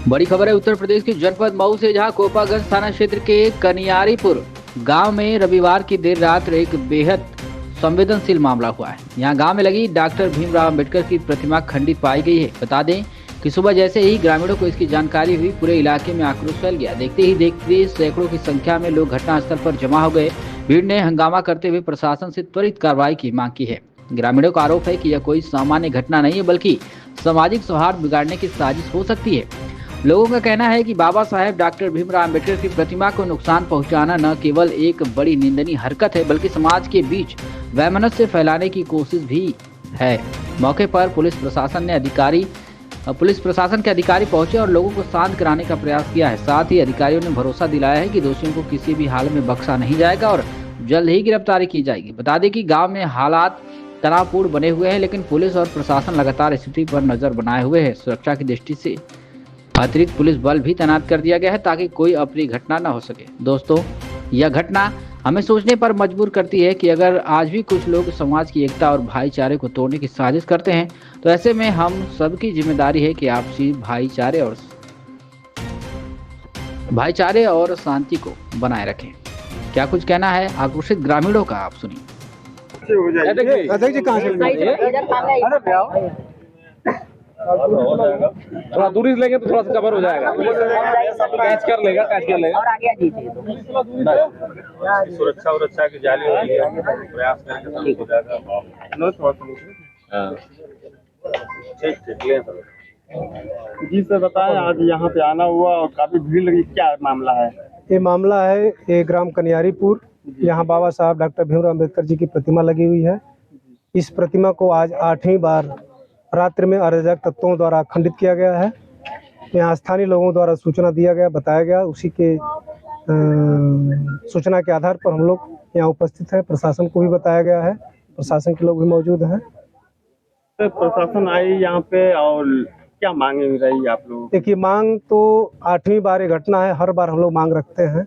बड़ी खबर है उत्तर प्रदेश के जनपद मऊ से, जहां कोपागंज थाना क्षेत्र के कनियारीपुर गांव में रविवार की देर रात एक बेहद संवेदनशील मामला हुआ है। यहां गांव में लगी डॉक्टर भीमराव अंबेडकर की प्रतिमा खंडित पाई गई है। बता दें कि सुबह जैसे ही ग्रामीणों को इसकी जानकारी हुई, पूरे इलाके में आक्रोश फैल गया। देखते ही देखते सैकड़ों की संख्या में लोग घटनास्थल पर जमा हो गए। भीड़ ने हंगामा करते हुए प्रशासन से त्वरित कार्रवाई की मांग की है। ग्रामीणों का आरोप है कि यह कोई सामान्य घटना नहीं है, बल्कि सामाजिक सौहार्द बिगाड़ने की साजिश हो सकती है। लोगों का कहना है कि बाबा साहेब डॉक्टर भीमराव अंबेडकर की प्रतिमा को नुकसान पहुंचाना न केवल एक बड़ी निंदनीय हरकत है, बल्कि समाज के बीच वैमनस्य फैलाने की कोशिश भी है। मौके पर पुलिस प्रशासन के अधिकारी पहुंचे और लोगों को शांत कराने का प्रयास किया है। साथ ही अधिकारियों ने भरोसा दिलाया है कि दोषियों को किसी भी हाल में बख्शा नहीं जाएगा और जल्द ही गिरफ्तारी की जाएगी। बता दें कि गाँव में हालात तनावपूर्ण बने हुए हैं, लेकिन पुलिस और प्रशासन लगातार स्थिति पर नजर बनाए हुए है। सुरक्षा की दृष्टि से अतिरिक्त पुलिस बल भी तैनात कर दिया गया है, ताकि कोई अप्रिय घटना न हो सके। दोस्तों, यह घटना हमें सोचने पर मजबूर करती है कि अगर आज भी कुछ लोग समाज की एकता और भाईचारे को तोड़ने की साजिश करते हैं, तो ऐसे में हम सबकी जिम्मेदारी है कि आपसी भाईचारे और शांति को बनाए रखें। क्या कुछ कहना है आक्रोशित ग्रामीणों का, आप सुनिए। थोड़ा दूरी से लेंगे तो थोड़ा सा कवर हो जाएगा, कैच कर लेगा और आगे सुरक्षा की जाली प्रयास करेंगे हो जाएगा। ठीक जी सर, बताएं आज यहाँ पे आना हुआ और काफी भीड़ लगी, क्या मामला है? ये मामला है ये ग्राम कनियारीपुर, यहाँ बाबा साहब डॉक्टर भीमराव अंबेडकर जी की प्रतिमा लगी हुई है। इस प्रतिमा को आज 8वीं बार रात्रि में अराजक तत्वों द्वारा खंडित किया गया है। यहाँ स्थानीय लोगों द्वारा सूचना दिया गया, बताया गया, उसी के सूचना के आधार पर हम लोग यहाँ उपस्थित हैं। प्रशासन को भी बताया गया है, प्रशासन के लोग भी मौजूद हैं। तो प्रशासन आई यहाँ पे और क्या मांगे रही आप लोग? देखिए, मांग तो 8वीं बार ये घटना है, हर बार हम लोग मांग रखते हैं।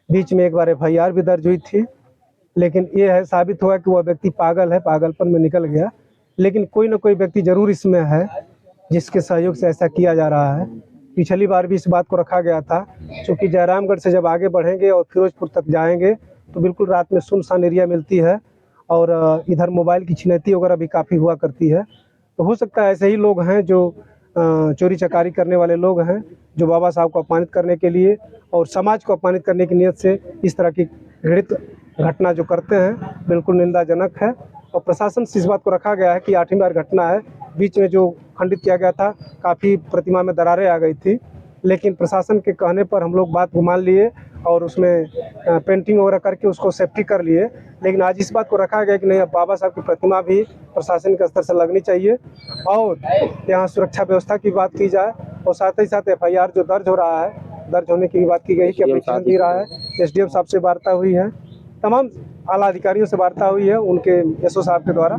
बीच में एक बार FIR भी दर्ज हुई थी, लेकिन ये है साबित हुआ कि वह व्यक्ति पागल है, पागलपन में निकल गया। लेकिन कोई ना कोई व्यक्ति जरूर इसमें है जिसके सहयोग से ऐसा किया जा रहा है। पिछली बार भी इस बात को रखा गया था, क्योंकि जयरामगढ़ से जब आगे बढ़ेंगे और फिरोजपुर तक जाएंगे तो बिल्कुल रात में सुनसान एरिया मिलती है और इधर मोबाइल की छिनैती वगैरह भी काफ़ी हुआ करती है। तो हो सकता है ऐसे ही लोग हैं जो चोरी चकारी करने वाले लोग हैं, जो बाबा साहब को अपमानित करने के लिए और समाज को अपमानित करने की नीयत से इस तरह की घृणित घटना जो करते हैं, बिल्कुल निंदाजनक है। और प्रशासन से इस बात को रखा गया है कि 8वीं बार घटना है। बीच में जो खंडित किया गया था, काफ़ी प्रतिमा में दरारें आ गई थी, लेकिन प्रशासन के कहने पर हम लोग बात को मान लिए और उसमें पेंटिंग वगैरह करके उसको सेफ्टी कर लिए। लेकिन आज इस बात को रखा गया कि नहीं, अब बाबा साहब की प्रतिमा भी प्रशासन के स्तर से लगनी चाहिए और यहाँ सुरक्षा व्यवस्था की बात की जाए और साथ ही साथ FIR जो दर्ज हो रहा है, दर्ज होने की भी बात की गई कि अप्लीकेशन दी रहा है। SDM साहब से वार्ता हुई है, तमाम आला अधिकारियों से वार्ता हुई है उनके SO साहब के द्वारा,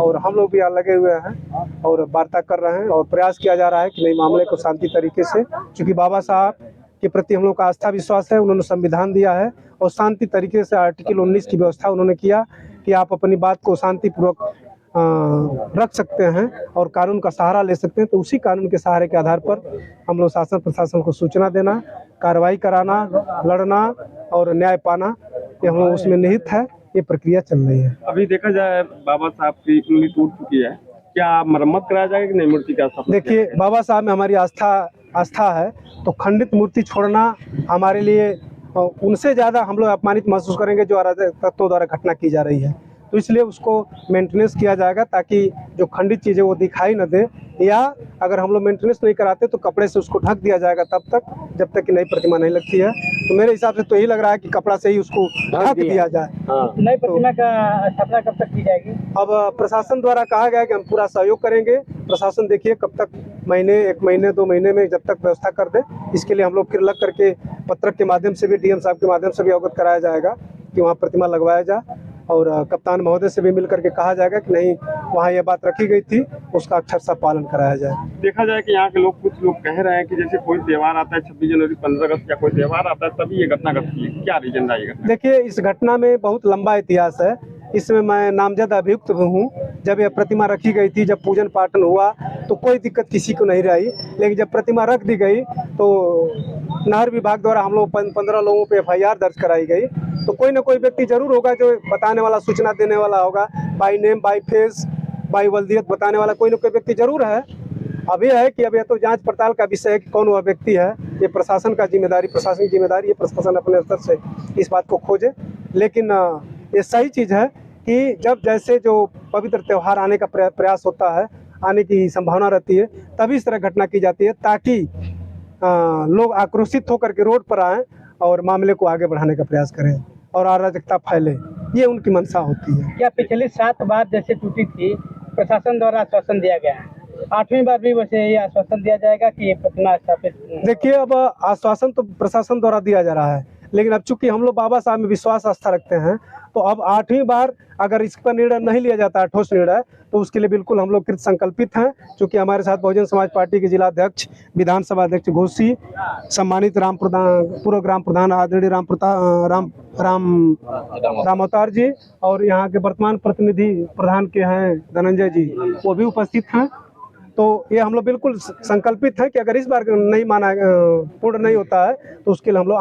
और हम लोग भी यहाँ लगे हुए हैं और वार्ता कर रहे हैं और प्रयास किया जा रहा है कि नई मामले को शांति तरीके से, क्योंकि बाबा साहब के प्रति हम लोग का आस्था विश्वास है। उन्होंने संविधान दिया है और शांति तरीके से आर्टिकल 19 की व्यवस्था उन्होंने किया कि आप अपनी बात को शांतिपूर्वक रख सकते हैं और कानून का सहारा ले सकते हैं। तो उसी कानून के सहारे के आधार पर हम लोग शासन प्रशासन को सूचना देना, कार्रवाई कराना, लड़ना और न्याय पाना, ये हम लोग उसमें निहित है। ये प्रक्रिया चल रही है। अभी देखा जाए बाबा साहब की उंगली टूट चुकी है, क्या मरम्मत कराया जाएगा कि नहीं मूर्ति का? देखिए, बाबा साहब में हमारी आस्था है, तो खंडित मूर्ति छोड़ना हमारे लिए उनसे ज़्यादा हम लोग अपमानित महसूस करेंगे जो अराजक तत्वों द्वारा घटना की जा रही है। तो इसलिए उसको मेंटेनेंस किया जाएगा ताकि जो खंडित चीज़ें वो दिखाई न दे, या अगर हम लोग मेंटेनेंस नहीं कराते तो कपड़े से उसको ढक दिया जाएगा तब तक जब तक कि नई प्रतिमा नहीं लगती है। तो मेरे हिसाब से तो यही लग रहा है कि कपड़ा से ही उसको ढक दिया जाए। नई प्रतिमा का स्थापना कब तक की जाएगी? अब प्रशासन द्वारा कहा गया है कि हम पूरा सहयोग करेंगे। प्रशासन देखिए कब तक, महीने, 1 महीने, 2 महीने में जब तक व्यवस्था कर दे, इसके लिए हम लोग फिर लग करके पत्रक के माध्यम से भी, DM साहब के माध्यम से भी अवगत कराया जाएगा कि वहाँ प्रतिमा लगवाया जाए और कप्तान महोदय से भी मिलकर के कहा जाएगा कि नहीं, वहाँ ये बात रखी गई थी, उसका अक्षरशः पालन कराया जाए। देखा जाए कि यहाँ के लोग, कुछ लोग कह रहे हैं कि जैसे कोई त्यौहार आता है 26 जनवरी, 15 अगस्त या कोई त्यौहार आता है तभी ये घटना घटती है, क्या रीजन रहेगा? देखिए, इस घटना में बहुत लंबा इतिहास है। इसमें मैं नामजद अभियुक्त हूँ। जब यह प्रतिमा रखी गई थी, जब पूजन पाठन हुआ तो कोई दिक्कत किसी को नहीं रही, लेकिन जब प्रतिमा रख दी गई तो नहर विभाग द्वारा हम लोग 15 लोगों पे FIR दर्ज कराई गई। तो कोई ना कोई व्यक्ति जरूर होगा जो बताने वाला, सूचना देने वाला होगा, by name, by face, by वल्दियत बताने वाला कोई ना कोई व्यक्ति जरूर है। अब यह है कि अब यह तो जांच पड़ताल का विषय है कि कौन वह व्यक्ति है। ये प्रशासन का जिम्मेदारी, प्रशासन की जिम्मेदारी है, प्रशासन अपने स्तर से इस बात को खोजे। लेकिन ये सही चीज़ है कि जब जैसे जो पवित्र त्यौहार आने का प्रयास होता है, आने की संभावना रहती है, तभी इस तरह घटना की जाती है ताकि लोग आक्रोशित होकर के रोड पर आएँ और मामले को आगे बढ़ाने का प्रयास करें और अराजकता फैले। ये उनकी मंशा होती है। क्या पिछली 7 बार जैसे टूटी थी, प्रशासन द्वारा आश्वासन दिया गया है, 8वीं बार भी वैसे ये आश्वासन दिया जाएगा कि ये प्रतिमा स्थापित? देखिए, अब आश्वासन तो प्रशासन द्वारा दिया जा रहा है, लेकिन अब चूंकि हम लोग बाबा साहब में विश्वास आस्था रखते हैं, तो अब 8वीं बार अगर इस पर निर्णय नहीं लिया जाता है, ठोस निर्णय, तो उसके लिए बिल्कुल हम लोग कृत संकल्पित हैं। चूँकि हमारे साथ बहुजन समाज पार्टी के जिला अध्यक्ष, विधानसभा अध्यक्ष घोसी, सम्मानित पूर्व ग्राम प्रधान आदरणीय राम अवतार जी, और यहाँ के वर्तमान प्रतिनिधि प्रधान के हैं धनंजय जी, वो भी उपस्थित हैं। तो ये हम लोग बिल्कुल संकल्पित हैं कि अगर इस बार नहीं माना, पूर्ण नहीं होता है, तो उसके लिए हम लोग